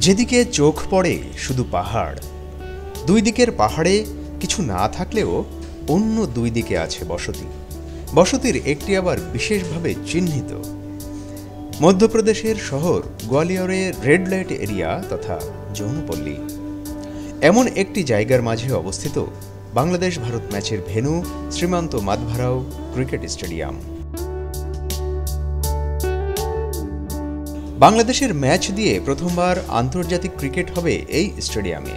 যেদিকে চোখ পড়ে শুধু পাহাড়, দুই দিকের পাহাড়ে কিছু না থাকলেও অন্য দুই দিকে আছে বসতি। বসতির একটি আবার বিশেষভাবে চিহ্নিত। মধ্যপ্রদেশের শহর গোয়ালিয়রে রেড লাইট এরিয়া তথা যৌনপল্লী। এমন একটি জায়গার মাঝে অবস্থিত বাংলাদেশ ভারত ম্যাচের ভেন্যু শ্রীমন্ত মাধভারাও ক্রিকেট স্টেডিয়াম। বাংলাদেশের ম্যাচ দিয়ে প্রথমবার আন্তর্জাতিক ক্রিকেট হবে এই স্টেডিয়ামে।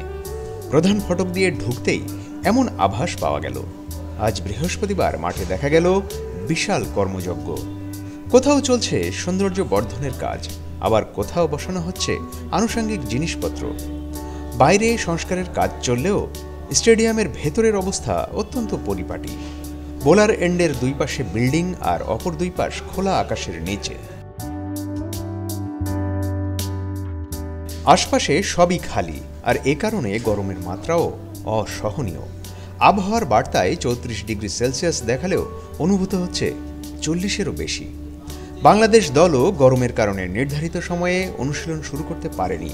প্রধান ফটক দিয়ে ঢুকতেই এমন আভাস পাওয়া গেল। আজ বৃহস্পতিবার মাঠে দেখা গেল বিশাল কর্মযজ্ঞ। কোথাও চলছে সৌন্দর্য বর্ধনের কাজ, আবার কোথাও বসানো হচ্ছে আনুষঙ্গিক জিনিসপত্র। বাইরে সংস্কারের কাজ চললেও স্টেডিয়ামের ভেতরের অবস্থা অত্যন্ত পরিপাটি। বোলার এন্ডের দুই পাশে বিল্ডিং আর অপর দুই পাশ খোলা আকাশের নিচে। আশপাশে সবই খালি, আর এ কারণে গরমের মাত্রাও অসহনীয়। আবহাওয়ার বার্তায় 34 ডিগ্রি সেলসিয়াস দেখালেও অনুভূত হচ্ছে 40-এরও বেশি। বাংলাদেশ দলও গরমের কারণে নির্ধারিত সময়ে অনুশীলন শুরু করতে পারেনি।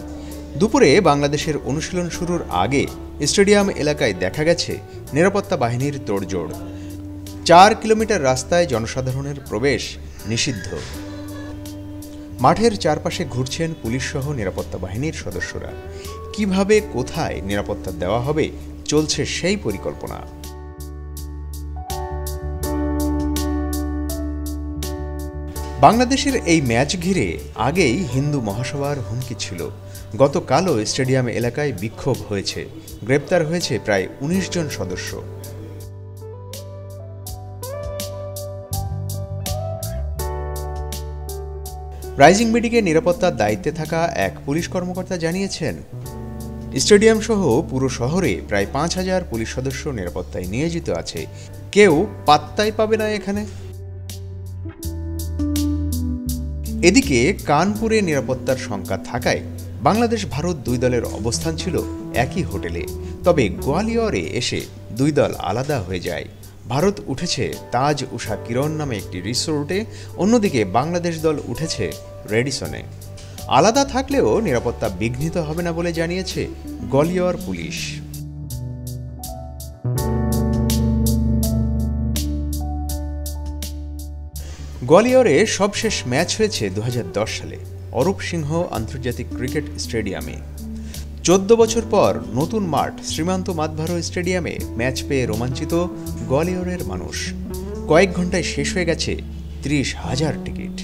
দুপুরে বাংলাদেশের অনুশীলন শুরুর আগে স্টেডিয়াম এলাকায় দেখা গেছে নিরাপত্তা বাহিনীর তোড়জোড়। 4 কিলোমিটার রাস্তায় জনসাধারণের প্রবেশ নিষিদ্ধ। মাঠের চারপাশে ঘুরছেন পুলিশসহ নিরাপত্তা বাহিনীর সদস্যরা। কিভাবে কোথায় নিরাপত্তা দেওয়া হবে চলছে সেই পরিকল্পনা। বাংলাদেশের এই ম্যাচ ঘিরে আগেই হিন্দু মহাসভার হুমকি ছিল। গতকালও স্টেডিয়াম এলাকায় বিক্ষোভ হয়েছে, গ্রেপ্তার হয়েছে প্রায় 19 জন সদস্য। রাইজিং মেডিকে নিরাপত্তার দায়িত্বে থাকা এক পুলিশ কর্মকর্তা জানিয়েছেন, স্টেডিয়াম সহ পুরো শহরে প্রায় 5000 পুলিশ সদস্য নিরাপত্তায় নিয়োজিত আছে। কেউ পাত্তাই পাবে না এখানে। এদিকে কানপুরে নিরাপত্তার শঙ্কা থাকায় বাংলাদেশ ভারত দুই দলের অবস্থান ছিল একই হোটেলে। তবে গোয়ালিয়রে এসে দুই দল আলাদা হয়ে যায়। ভারত উঠেছে তাজ উষা কিরণ নামে একটি রিসোর্টে, অন্যদিকে বাংলাদেশ দল উঠেছে রেডিসনে। আলাদা থাকলেও নিরাপত্তা বিঘ্নিত হবে না বলে জানিয়েছে গোয়ালিয়র পুলিশ। গোয়ালিয়রে সবশেষ ম্যাচ হয়েছে 2010 সালে অরূপ সিংহ আন্তর্জাতিক ক্রিকেট স্টেডিয়ামে। 14 বছর পর নতুন মাঠ শ্রীমন্ত মাধভারাও স্টেডিয়ামে ম্যাচ পেয়ে রোমাঞ্চিত গোয়ালিয়রের মানুষ। কয়েক ঘন্টায় শেষ হয়ে গেছে 30,000 টিকিট।